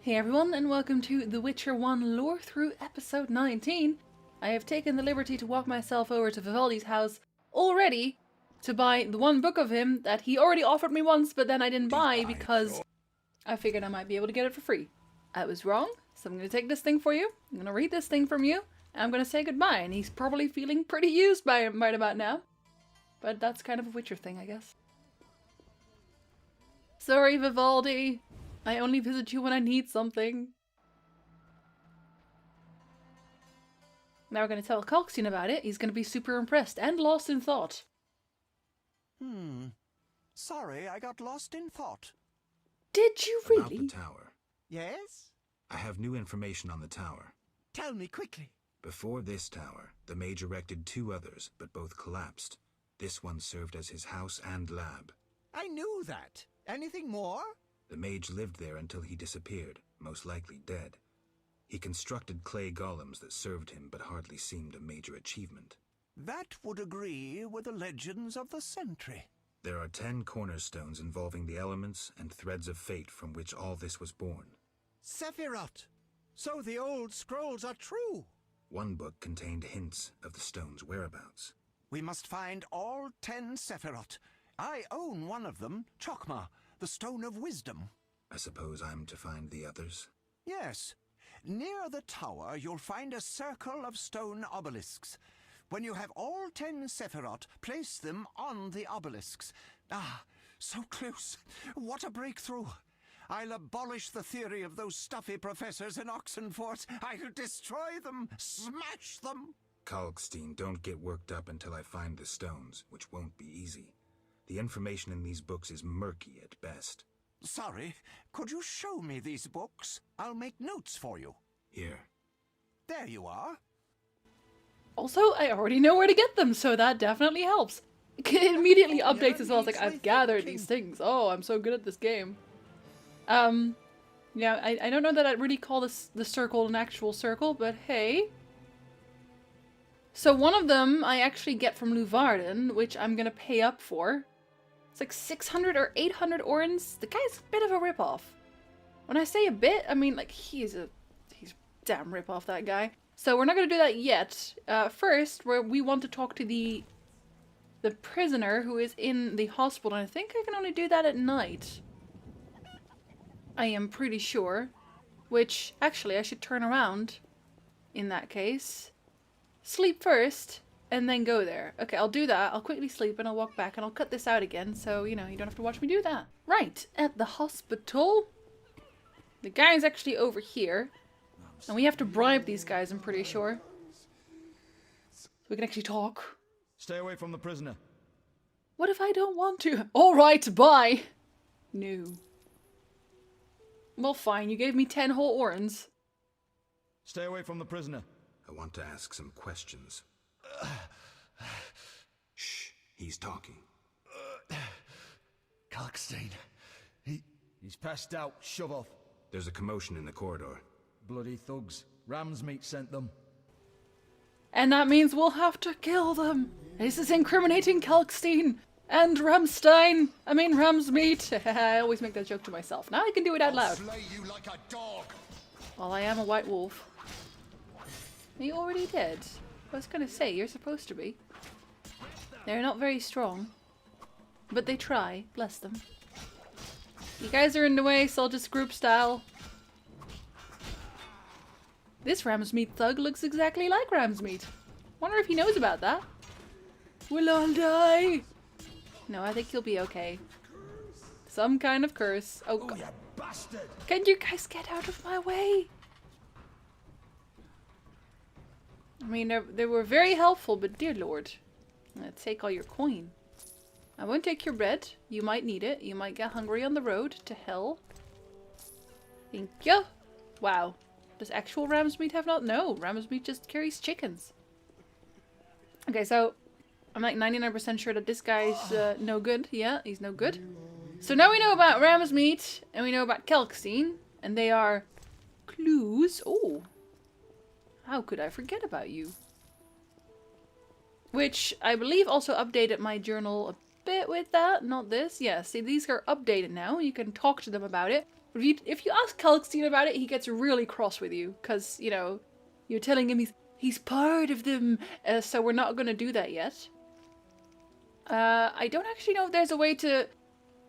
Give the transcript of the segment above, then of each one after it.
Hey everyone, and welcome to The Witcher 1 Lorethrough episode 19. I have taken the liberty to walk myself over to Vivaldi's house already to buy the one book of him that he already offered me once, but then I didn't buy because I figured I might be able to get it for free. I was wrong, so I'm going to take this thing for you, I'm going to read this thing from you, and I'm going to say goodbye, and he's probably feeling pretty used by him right about now. But that's kind of a Witcher thing, I guess. Sorry, Vivaldi. I only visit you when I need something. Now we're going to tell Kalkstein about it. He's going to be super impressed and lost in thought. Sorry, I got lost in thought. Did you really? About the tower. Yes? I have new information on the tower. Tell me quickly. Before this tower, the mage erected two others, but both collapsed. This one served as his house and lab. I knew that. Anything more? The mage lived there until he disappeared, most likely dead. He constructed clay golems that served him but hardly seemed a major achievement. That would agree with the legends of the Sentry. There are 10 cornerstones involving the elements and threads of fate from which all this was born. Sephiroth! So the old scrolls are true! One book contained hints of the stone's whereabouts. We must find all 10 Sephiroth. I own one of them, Chokmah, the Stone of Wisdom. I suppose I'm to find the others? Yes. Near the tower, you'll find a circle of stone obelisks. When you have all 10 Sephiroth, place them on the obelisks. Ah, so close. What a breakthrough. I'll abolish the theory of those stuffy professors in Oxenfurt. I'll destroy them, smash them. Kalkstein, don't get worked up until I find the stones, which won't be easy. The information in these books is murky at best. Sorry, could you show me these books? I'll make notes for you. Here. There you are. Also, I already know where to get them, so that definitely helps. It immediately updates as well. It's like, I've gathered these things. Oh, I'm so good at this game. Yeah, I don't know that I'd really call this the circle an actual circle, but hey. So one of them I actually get from Luvarden, which I'm gonna pay up for. It's like 600 or 800 orens. The guy's a bit of a ripoff. When I say a bit, I mean like he's damn ripoff, that guy. So we're not gonna do that yet. First, we want to talk to the prisoner who is in the hospital, and I think I can only do that at night. I am pretty sure. Which, actually, I should turn around in that case. Sleep first, and then go there. Okay, I'll do that. I'll quickly sleep, and I'll walk back, and I'll cut this out again, so, you know, you don't have to watch me do that. Right, at the hospital. The guy's actually over here. And we have to bribe these guys, I'm pretty sure. So we can actually talk. Stay away from the prisoner. What if I don't want to? Alright, bye! No. Well, fine, you gave me 10 whole orens. Stay away from the prisoner. I want to ask some questions. Shh, he's talking. Kalkstein. He's passed out. Shove off. There's a commotion in the corridor. Bloody thugs. Ramsmeat sent them. And that means we'll have to kill them. This is incriminating Kalkstein and Ramstein. I mean Ramsmeat. I always make that joke to myself. Now I can do it out loud. Slay you like a dog. Well, I am a white wolf. You already did. I was gonna say, you're supposed to be. They're not very strong. But they try. Bless them. You guys are in the way, so I'll just group style. This Ramsmeat thug looks exactly like Ramsmeat. Wonder if he knows about that. We'll all die. No, I think he'll be okay. Some kind of curse. Oh, God. You bastard! Can you guys get out of my way? I mean, they were very helpful, but dear lord. I'm gonna take all your coin. I won't take your bread. You might need it. You might get hungry on the road to hell. Thank you. Wow. Does actual Ramsmeat have not? No, Ramsmeat just carries chickens. Okay, so I'm like 99% sure that this guy's no good. Yeah, he's no good. So now we know about Ramsmeat, and we know about Kalkstein, and they are clues. Oh. How could I forget about you? Which I believe also updated my journal a bit with that. Not this. Yeah, see, these are updated now. You can talk to them about it. If you ask Kalkstein about it, he gets really cross with you. Because, you know, you're telling him he's part of them. So we're not going to do that yet. I don't actually know if there's a way to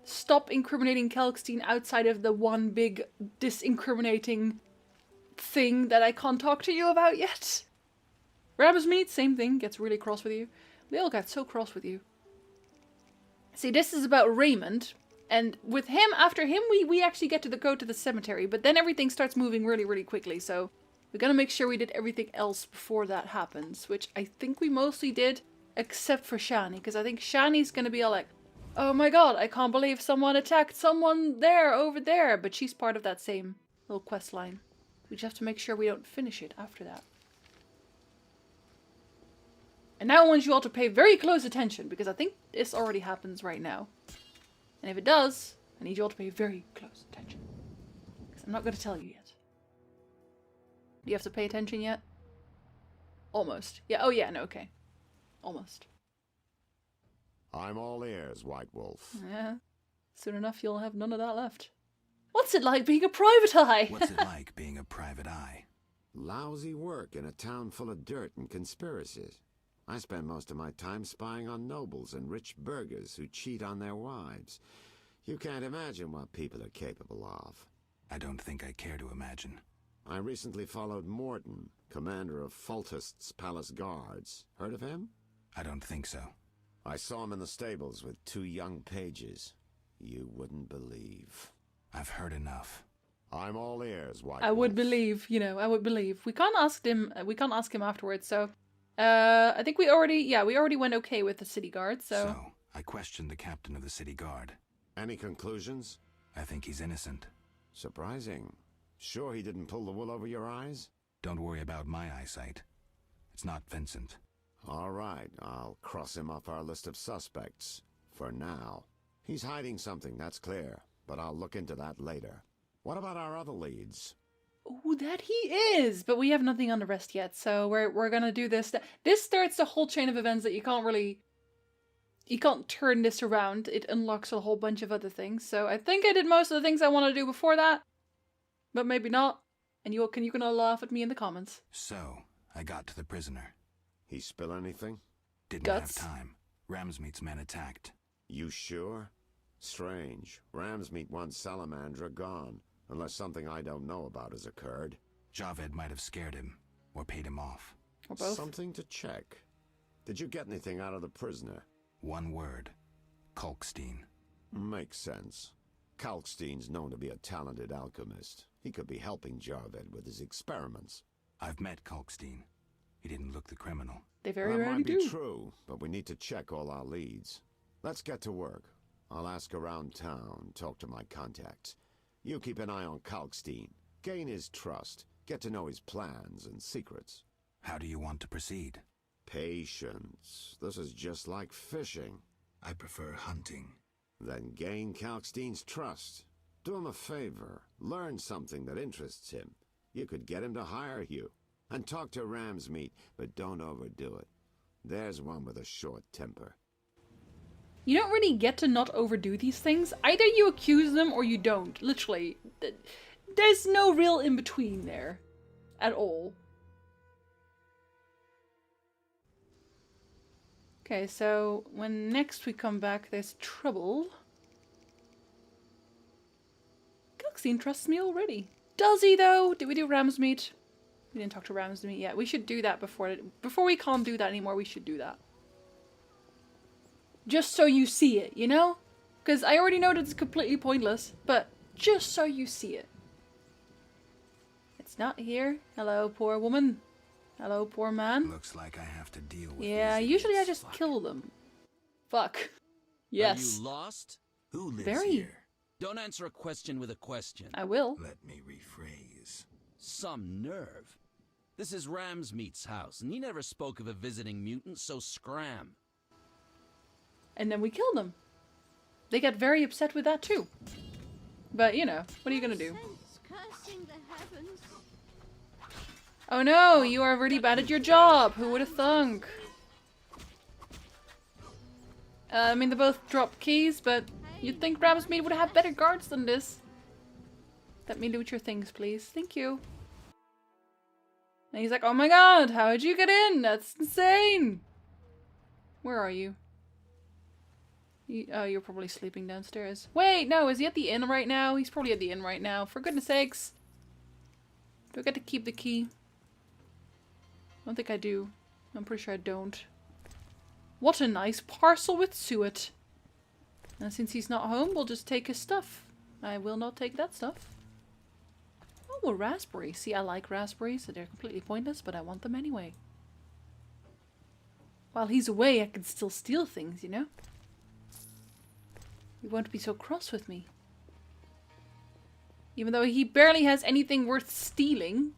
stop incriminating Kalkstein outside of the one big disincriminating thing that I can't talk to you about yet. Ramsmeat, same thing, gets really cross with you. They all got so cross with you. See, this is about Raymond, and with him, after him, we actually get to go to the cemetery, but then everything starts moving really, really quickly, so we're gonna make sure we did everything else before that happens, which I think we mostly did, except for Shani, because I think Shani's gonna be all like, oh my god, I can't believe someone attacked someone there, over there, but she's part of that same little quest line. We just have to make sure we don't finish it after that. And now I want you all to pay very close attention, because I think this already happens right now. And if it does, I need you all to pay very close attention. Because I'm not going to tell you yet. Do you have to pay attention yet? Almost. Yeah, oh yeah, no, okay. Almost. I'm all ears, White Wolf. Yeah. Soon enough you'll have none of that left. What's it like being a private eye? What's it like being a private eye? Lousy work in a town full of dirt and conspiracies. I spend most of my time spying on nobles and rich burghers who cheat on their wives. You can't imagine what people are capable of. I don't think I care to imagine. I recently followed Morton, commander of Foltest's palace guards. Heard of him? I don't think so. I saw him in the stables with 2 young pages. You wouldn't believe. I've heard enough. I'm all ears, White I would Wolf. believe, you know, I would believe. We can't ask him afterwards, so... I think we already went okay with the city guard, so... So, I questioned the captain of the city guard. Any conclusions? I think he's innocent. Surprising. Sure he didn't pull the wool over your eyes? Don't worry about my eyesight. It's not Vincent. All right, I'll cross him off our list of suspects. For now. He's hiding something, that's clear. But I'll look into that later. What about our other leads? Oh, that he is! But we have nothing on the rest yet, so we're gonna do this. This starts a whole chain of events that you can't turn this around. It unlocks a whole bunch of other things. So I think I did most of the things I want to do before that. But maybe not. And you can all laugh at me in the comments. So, I got to the prisoner. He spill anything? Didn't Guts? have time. Ramsmeat's men attacked. You sure? Strange. Ramsmeat wants Salamandra gone. Unless something I don't know about has occurred. Javed might have scared him, or paid him off. Or both. Something to check. Did you get anything out of the prisoner? One word. Kalkstein. Makes sense. Kalkstein's known to be a talented alchemist. He could be helping Javed with his experiments. I've met Kalkstein. He didn't look the criminal. They very That rarely might be do. true, but we need to check all our leads. Let's get to work. I'll ask around town, talk to my contacts. You keep an eye on Kalkstein. Gain his trust. Get to know his plans and secrets. How do you want to proceed? Patience. This is just like fishing. I prefer hunting. Then gain Kalkstein's trust. Do him a favor. Learn something that interests him. You could get him to hire you. And talk to Ramsmeat, but don't overdo it. There's one with a short temper. You don't really get to not overdo these things. Either you accuse them or you don't. Literally. There's no real in-between there. At all. Okay, so when next we come back, there's trouble. Kalkstein trusts me already. Does he, though? Did we do Ramsmeat? We didn't talk to Ramsmeat yet. We should do that before we can't do that anymore. We should do that. Just so you see it, you know? Because I already know that it's completely pointless, but just so you see it. It's not here. Hello, poor woman. Hello, poor man. Looks like I have to deal with Yeah, these usually I idiots. just kill them. Fuck. Yes. Are you lost? Who lives Very. here? Don't answer a question with a question. I will. Let me rephrase. Some nerve. This is Ramsmeat's house, and he never spoke of a visiting mutant, so scram. And then we kill them. They get very upset with that too. But, you know, what are you gonna do? Oh no, you are really bad at your job. Who would have thunk? I mean, they both drop keys, but you'd think Ramsmeat would have better guards than this. Let me loot your things, please. Thank you. And he's like, oh my god, how did you get in? That's insane. Where are you? Oh, you're probably sleeping downstairs. Wait, no, is he at the inn right now? He's probably at the inn right now. For goodness sakes. Do I get to keep the key? I don't think I do. I'm pretty sure I don't. What a nice parcel with suet. And since he's not home, we'll just take his stuff. I will not take that stuff. Oh, a raspberry. See, I like raspberries. They're completely pointless, but I want them anyway. While he's away, I can still steal things, you know? He won't be so cross with me. Even though he barely has anything worth stealing.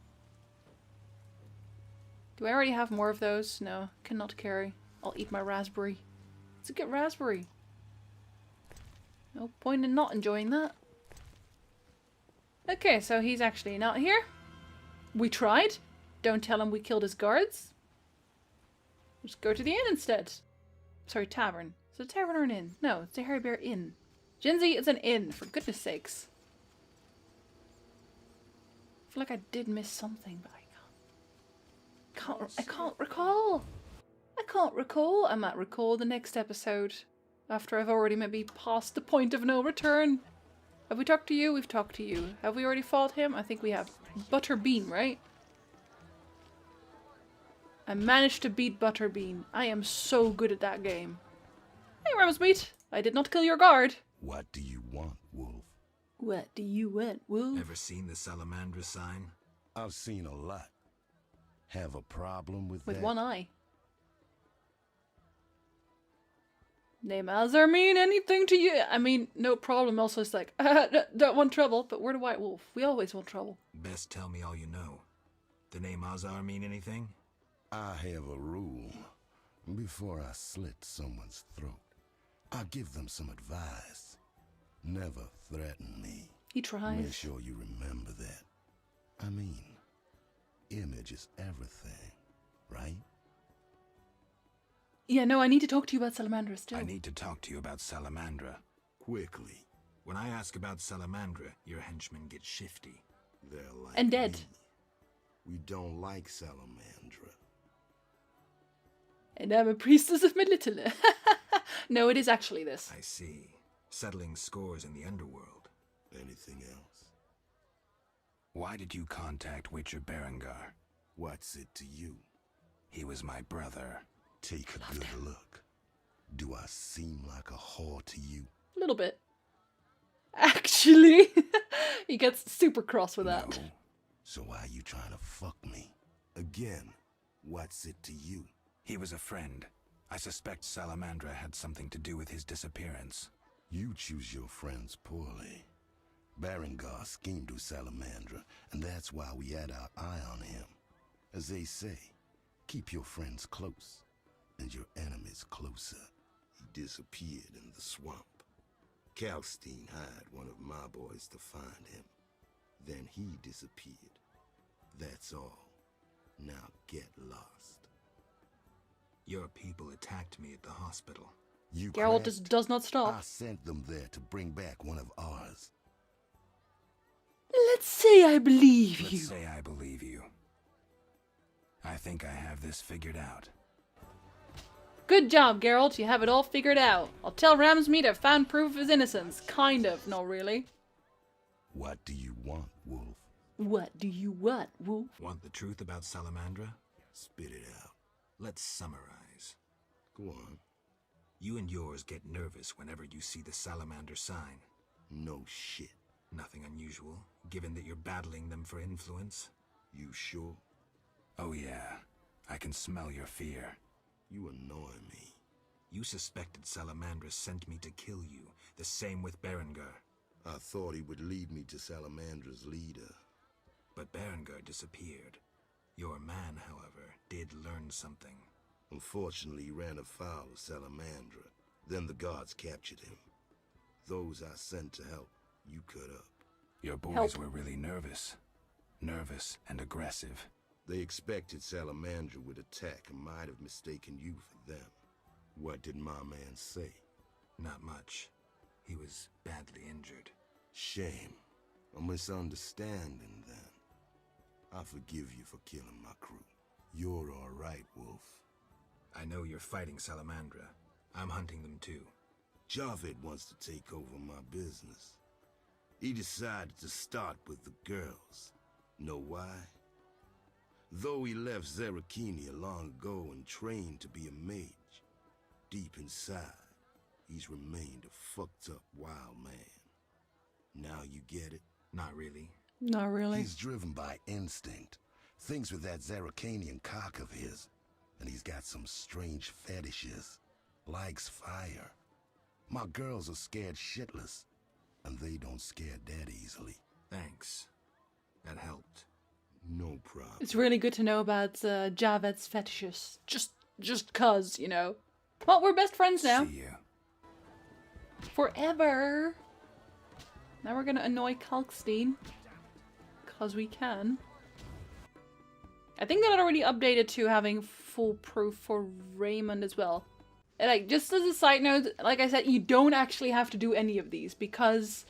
Do I already have more of those? No, cannot carry. I'll eat my raspberry. It's a good raspberry. No point in not enjoying that. Okay, so he's actually not here. We tried. Don't tell him we killed his guards. Just go to the inn instead. Sorry, tavern. Is it a tavern or an inn? No, it's a Hairy Bear Inn. Jinzy, it's an inn, for goodness sakes. I feel like I did miss something, but I can't recall. I can't recall. I might recall the next episode. After I've already maybe passed the point of no return. Have we talked to you? We've talked to you. Have we already fought him? I think we have. Butterbean, right? I managed to beat Butterbean. I am so good at that game. Hey, Ramsmeat. I did not kill your guard. What do you want, Wolf? What do you want, Wolf? Ever seen the Salamandra sign? I've seen a lot. Have a problem with With that? one eye. Name Azar mean anything to you? I mean, no problem. Also, it's like, don't want trouble, but we're the White Wolf. We always want trouble. Best tell me all you know. The name Azar mean anything? I have a rule. Before I slit someone's throat, I give them some advice. Never threaten me. He tries. Make sure you remember that. I mean, image is everything, right? Yeah, no, I need to talk to you about Salamandra still. I need to talk to you about Salamandra. Quickly. When I ask about Salamandra, your henchmen get shifty. They're like And dead. me. We don't like Salamandra. And I'm a priestess of Melitele. No, it is actually this. I see. Settling scores in the underworld. Anything else? Why did you contact Witcher Berengar? What's it to you? He was my brother. Take a good look. Do I seem like a whore to you? A little bit. Actually. He gets super cross with that. No. So why you trying to fuck me? Again, what's it to you? He was a friend. I suspect Salamandra had something to do with his disappearance. You choose your friends poorly. Berengar schemed with Salamandra, and that's why we had our eye on him. As they say, keep your friends close, and your enemies closer. He disappeared in the swamp. Kalkstein hired one of my boys to find him. Then he disappeared. That's all. Now get lost. Your people attacked me at the hospital. You Geralt cracked? does not stop. I sent them there to bring back one of ours. Let's say I believe you. Let's say I believe you. I think I have this figured out. Good job, Geralt. You have it all figured out. I'll tell Ramsmeat I've found proof of his innocence. Kind of. Not really. What do you want, Wolf? What do you want, Wolf? Want the truth about Salamandra? Spit it out. Let's summarize. Go on. You and yours get nervous whenever you see the salamander sign. No shit. Nothing unusual, given that you're battling them for influence. You sure? Oh yeah, I can smell your fear. You annoy me. You suspected Salamandra sent me to kill you, the same with Berengar. I thought he would lead me to Salamandra's leader. But Berengar disappeared. Your man, however, did learn something. Unfortunately, he ran afoul of Salamandra. Then the guards captured him. Those I sent to help, you cut up. Your boys Help. were really nervous. Nervous and aggressive. They expected Salamandra would attack and might have mistaken you for them. What did my man say? Not much. He was badly injured. Shame. A misunderstanding, then. I forgive you for killing my crew. You're all right, Wolf. I know you're fighting Salamandra. I'm hunting them too. Iorveth wants to take over my business. He decided to start with the girls. Know why? Though he left Zerikenia long ago and trained to be a mage, deep inside, he's remained a fucked up wild man. Now you get it? Not really. Not really. He's driven by instinct. Thinks with that Zerikanian cock of his. And he's got some strange fetishes. Likes fire. My girls are scared shitless. And they don't scare that easily. Thanks. That helped. No problem. It's really good to know about Iorveth's fetishes. Just cuz, you know. Well, we're best friends now. See ya. Forever. Now we're gonna annoy Kalkstein. Cause we can. I think that it already updated to having full proof for Raymond as well. And like, just as a side note, like I said, you don't actually have to do any of these because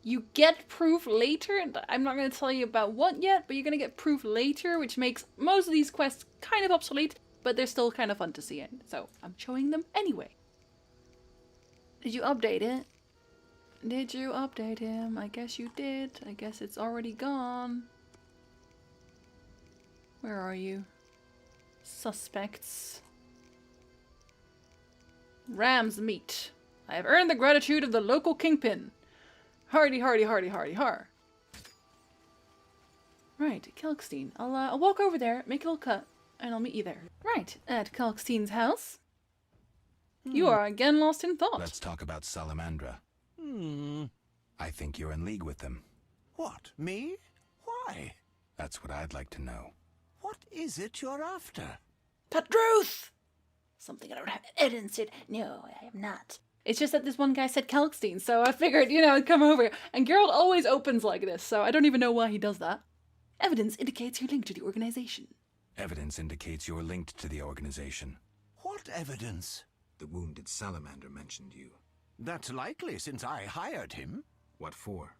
you get proof later. And I'm not going to tell you about what yet, but you're going to get proof later, which makes most of these quests kind of obsolete, but they're still kind of fun to see in. So I'm showing them anyway. Did you update it? Did you update him? I guess you did. I guess it's already gone. Where are you? Suspects. Ramsmeat. I have earned the gratitude of the local kingpin. Hardy, hardy, hardy, hardy, har. Right, Kalkstein. I'll walk over there, make a little cut, and I'll meet you there. Right, at Kalkstein's house. You are again lost in thought. Let's talk about Salamandra. I think you're in league with them. What, me? Why? That's what I'd like to know. What is it you're after? The truth! Something I don't have evidence in. No, I am not. It's just that this one guy said Kalkstein, so I figured, you know, I'd come over. And Geralt always opens like this, so I don't even know why he does that. Evidence indicates your link to the organization. Evidence indicates you're linked to the organization. What evidence? The wounded salamander mentioned you. That's likely, since I hired him. What for?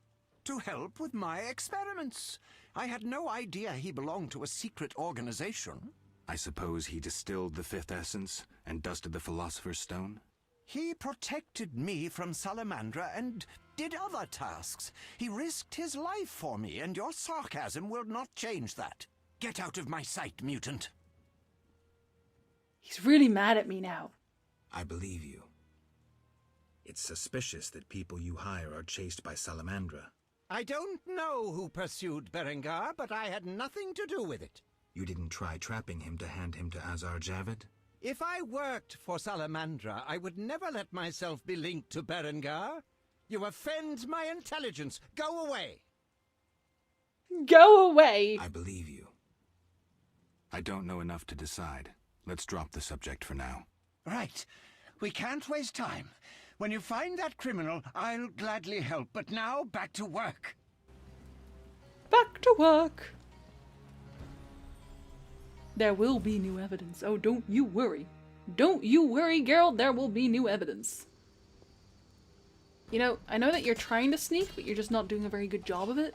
To help with my experiments. I had no idea he belonged to a secret organization. I suppose he distilled the fifth essence and dusted the Philosopher's Stone? He protected me from Salamandra and did other tasks. He risked his life for me, and your sarcasm will not change that. Get out of my sight, mutant. He's really mad at me now. I believe you. It's suspicious that people you hire are chased by Salamandra. I don't know who pursued Berengar, but I had nothing to do with it. You didn't try trapping him to hand him to Azar Javid? If I worked for Salamandra, I would never let myself be linked to Berengar. You offend my intelligence. Go away. Go away! I believe you. I don't know enough to decide. Let's drop the subject for now. Right. We can't waste time. When you find that criminal, I'll gladly help. But now, back to work. Back to work. There will be new evidence. Oh, don't you worry. Don't you worry, Geralt. There will be new evidence. You know, I know that you're trying to sneak, but you're just not doing a very good job of it.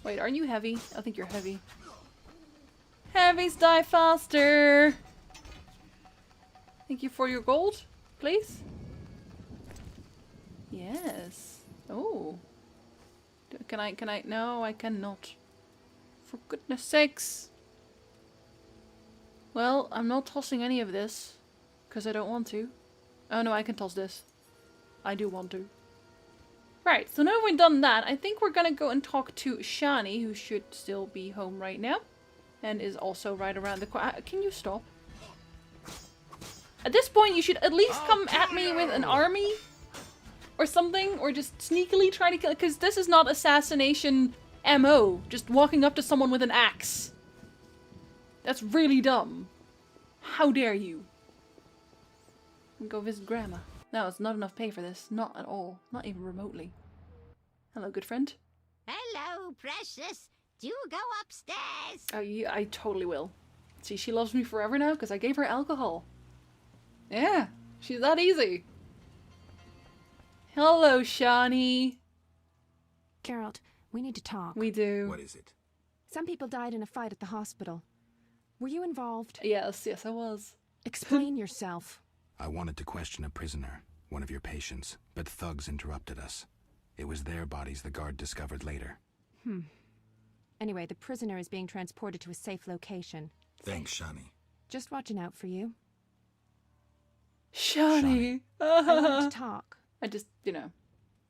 Wait, aren't you heavy? I think you're heavy. Heavies die faster! Thank you for your gold, please. Yes. Oh. Can I? No, I cannot. For goodness sakes. Well, I'm not tossing any of this, because I don't want to. Oh no, I can toss this. I do want to. Right, so now we've done that, I think we're gonna go and talk to Shani, who should still be home right now. And is also right around the corner. Can you stop? At this point, you should at least come at me with an army. Or something. Or just sneakily try to kill. Because this is not assassination MO. Just walking up to someone with an axe. That's really dumb. How dare you? Go visit Grandma. No, it's not enough pay for this. Not at all. Not even remotely. Hello, good friend. Hello, precious. Do go upstairs. Oh, yeah, I totally will. See, she loves me forever now because I gave her alcohol. Yeah, she's that easy. Hello, Shani. Geralt, we need to talk. We do. What is it? Some people died in a fight at the hospital. Were you involved? Yes, I was. Explain yourself. I wanted to question a prisoner, one of your patients, but thugs interrupted us. It was their bodies the guard discovered later. Anyway, the prisoner is being transported to a safe location. Thanks, Shani. Just watching out for you. Shani. I wanted to talk. I just, No,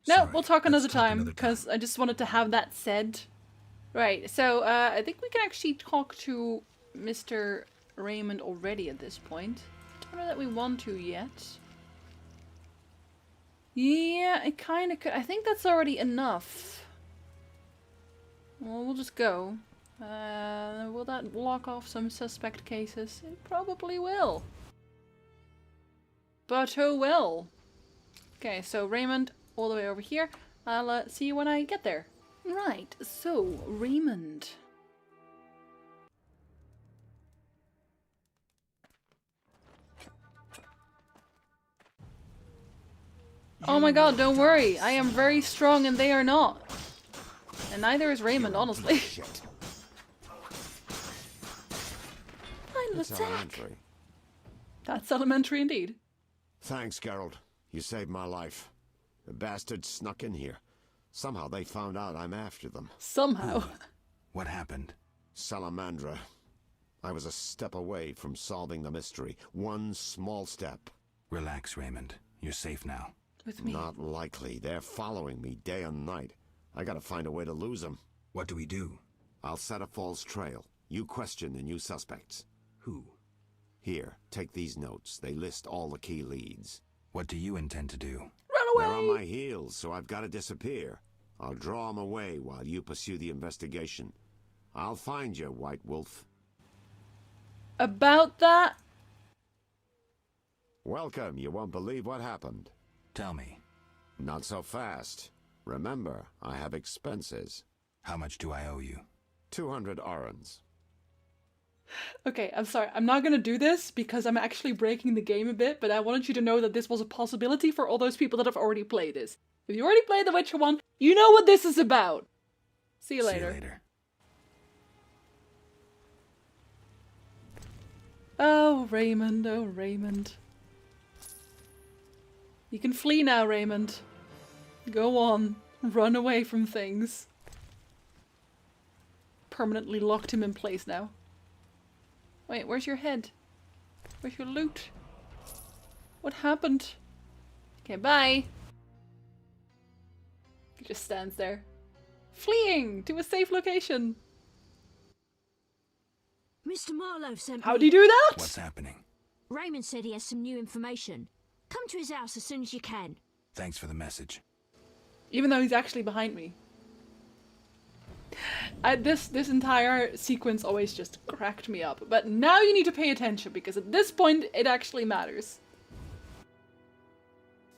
Sorry, we'll talk another let's talk time, another because time. I just wanted to have that said. Right, so I think we can actually talk to Mr. Raymond already at this point. Don't know that we want to yet. Yeah, I kind of could. I think that's already enough. Well, we'll just go. Will that block off some suspect cases? It probably will. But oh well. Okay, so Raymond, all the way over here. I'll see you when I get there. Right, so Raymond. Oh my god, don't worry. I am very strong and they are not. And neither is Raymond, honestly. Final It's attack. elementary. That's elementary indeed. Thanks, Geralt. You saved my life. The bastards snuck in here. Somehow they found out I'm after them. Somehow. What happened? Salamandra. I was a step away from solving the mystery. One small step. Relax, Raymond. You're safe now. With me. Not likely. They're following me day and night. I gotta find a way to lose them. What do we do? I'll set a false trail. You question the new suspects. Who? Here, take these notes. They list all the key leads. What do you intend to do? Run They're away! on my heels, so I've got to disappear. I'll draw them away while you pursue the investigation. I'll find you, White Wolf. About that? Welcome. You won't believe what happened. Tell me, Not so fast. Remember, I have expenses. how much do I owe you? 200 orens. Okay, I'm sorry. I'm not gonna do this because I'm actually breaking the game a bit, but I wanted you to know that this was a possibility for all those people that have already played this. If you already played The Witcher 1, you know what this is about. See you later. See you later. Oh, Raymond, oh, Raymond. You can flee now, Raymond. Go on. Run away from things. Permanently locked him in place now. Wait, where's your head? Where's your loot? What happened? Okay, bye. He just stands there. Fleeing to a safe location. Mr. Marlowe sent me. How'd he do that? What's happening? Raymond said he has some new information. Come to his house as soon as you can. Thanks for the message. Even though he's actually behind me. This entire sequence always just cracked me up. But now you need to pay attention because at this point it actually matters.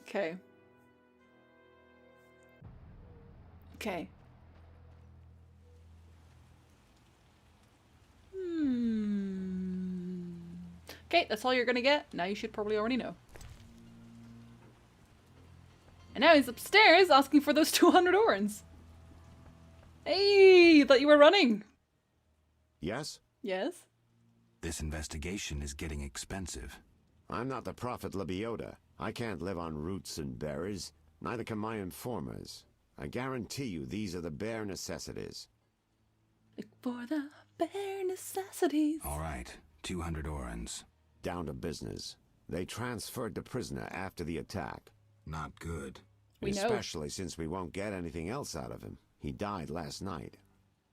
Okay. Okay. Okay, that's all you're gonna get. Now you should probably already know. And now he's upstairs asking for those 200 orens. Hey, thought you were running. Yes? Yes? This investigation is getting expensive. I'm not the prophet Lebiota. I can't live on roots and berries. Neither can my informers. I guarantee you these are the bare necessities. Look for the bare necessities. All right, 200 orens. Down to business. They transferred the prisoner after the attack. Not good. We know. Especially since we won't get anything else out of him. He died last night.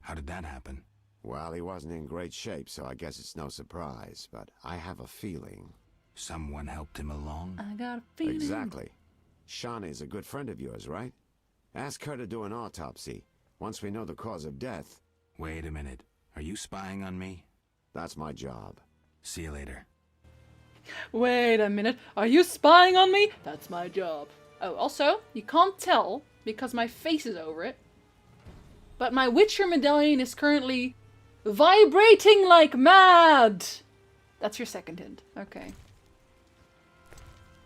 How did that happen? Well, he wasn't in great shape, so I guess it's no surprise. But I have a feeling. Someone helped him along? I got a feeling. Exactly. Shawnee's a good friend of yours, right? Ask her to do an autopsy. Once we know the cause of death. Wait a minute. Are you spying on me? That's my job. See you later. Wait a minute. Are you spying on me? That's my job. Oh, also, you can't tell because my face is over it. But my Witcher medallion is currently vibrating like mad. That's your second hint. Okay.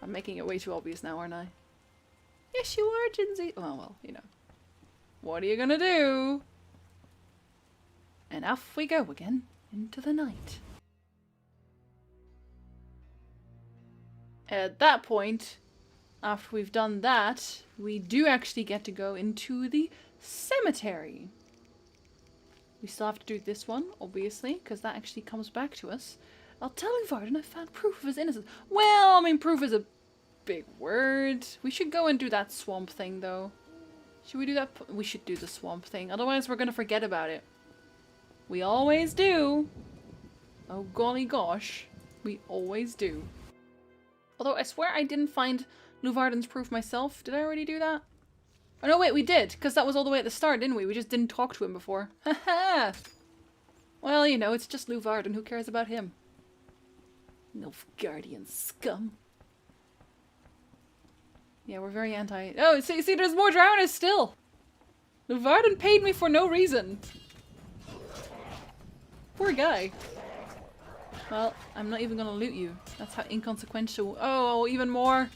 I'm making it way too obvious now, aren't I? Yes, you are, Jinsey. Oh, well, you know. What are you gonna do? And off we go again into the night. At that point, after we've done that, we do actually get to go into the cemetery. We still have to do this one, obviously, because that actually comes back to us. I'll tell Varden I found proof of his innocence. Well, I mean, proof is a big word. We should go and do that swamp thing, though. Should we do that? We should do the swamp thing. Otherwise, we're going to forget about it. We always do. Oh, golly gosh. We always do. Although, I swear I didn't find Luvarden's proof myself. Did I already do that? Oh, no, wait, we did. Because that was all the way at the start, didn't we? We just didn't talk to him before. Haha! Well, you know, it's just Luvarden. Who cares about him? Nilfgaardian scum. Yeah, we're very anti... Oh, see, there's more drowners still! Luvarden paid me for no reason. Poor guy. Well, I'm not even gonna loot you. That's how inconsequential... Oh, even more.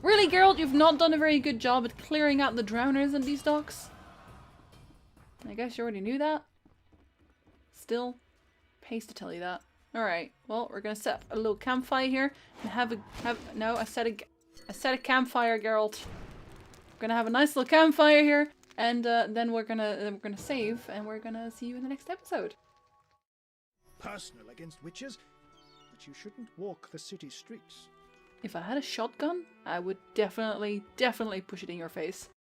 Really, Geralt, you've not done a very good job at clearing out the drowners in these docks? I guess you already knew that. Still, pays to tell you that. Alright, well, we're gonna set up a little campfire here and no, I set a campfire, Geralt. We're gonna have a nice little campfire here, and then we're gonna save, and we're gonna see you in the next episode. Personal against witches, but you shouldn't walk the city streets. If I had a shotgun, I would definitely push it in your face.